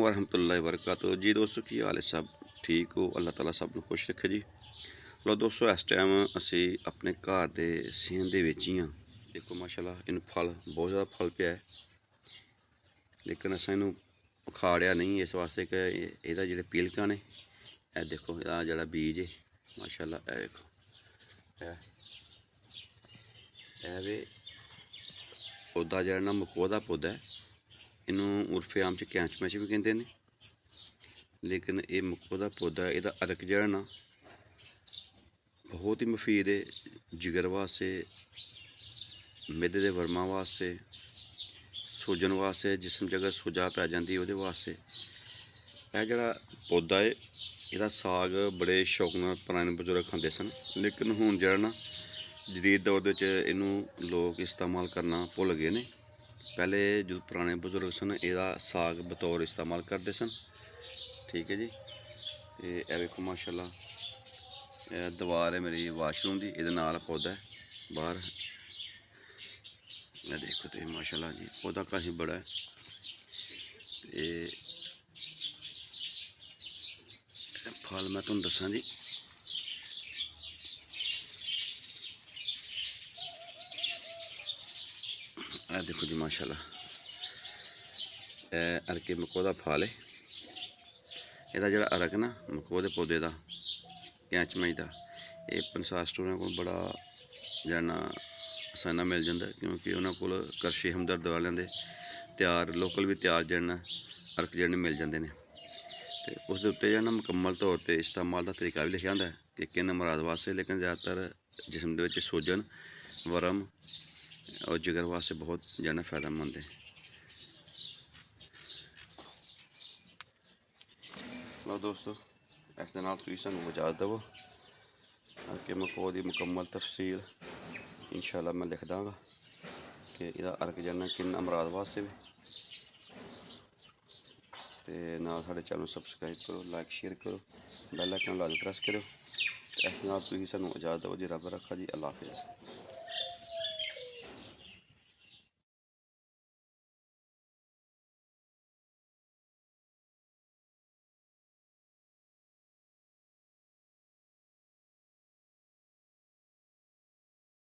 वरहमतुल्लाहि वबरकातुहू जी। दोस्तों की हाल है, सब ठीक हो? अल्लाह ताला सब नूं खुश रखे जी। लो दोस्तों, इस टाइम असी अपने घर के सेहन दे विच ही हाँ। देखो माशाल्लाह इन फल बहुत ज़्यादा फल पिया है, लेकिन असें इनू उखाड़िया नहीं इस वास्ते कि इहदा जेह्ड़े पीलका ने, यह देखो इहदा जेह्ड़ा बीज है माशाल्लाह, यह देखो यह वे पौधा जेह्ड़ा ना मकोआ दा पौधा है। इनू उर्फे आम च कैंच मैच भी कहते हैं, लेकिन ये मकोआ दा पौधा है। इहदा अरक जेह्ड़ा ना बहुत ही मुफीद है जिगर वास्ते, मिह्दे दे वर्मा वास्ते, सूजन वास्ते, जिसम च अगर सुजा पै जाती ओहदे वास्ते। यह जेह्ड़ा पौधा है इहदा साग बड़े शौक नाल पुराने बजुर्ग खांदे सन, लेकिन हुण जेह्ड़ा ना जदीद दौर च इनू लोग इस्तेमाल करना भुल गए ने। पहले जो पुराने बजुर्ग सन इहदा साग बतौर इस्तेमाल करते सन। ठीक है जी। ये देखो माशाल्लाह दीवार है मेरी वाशरूम की, ये नाल पौधा है बाहर। यह देखो तो माशाल्लाह जी पौधा काफ़ी बड़ा है। फल मैं तुहानूं दस्सां जी। यह देखो जी माशाल्लाह अरके मकोआ दा फल है। ਇਹਦਾ ਜਿਹੜਾ ਅਰਕ ना मकोए दे पौधे का कैंच मैच का, ये पंसार स्टोरां को बड़ा जाना आसाना मिल जाता, क्योंकि उन्होंने को करशी हमदर्द वालों के तैयार लोकल भी तैयार जड़ना अरक जड़ने मिल जाते हैं। तो उसके उत्ते जो मुकम्मल तौर पर इस्तेमाल का तरीका भी लिखा होंदा है कि किन अमराज वास्ते, लेकिन ज़्यादातर जिसम के सूजन वरम और जिगर वास्ते बहुत जाना फायदेमंद है। लो दोस्तों, इस दे नाल तुसीं सानूं इजाज़त देवो कि मकोए दी मुकम्मल तफसील इंशाअल्लाह मैं लिख दांगा कि इहदा अरक जड़ना किन अमराज वास्ते भी। तो नाल साडे चैनल सबसक्राइब करो, लाइक शेयर करो, बैल आइकन लाजमी प्रेस करो। इस दे नाल तुसीं सानूं इजाज़त देवो जी। रब रखा जी। अल्लाह हाफिज़।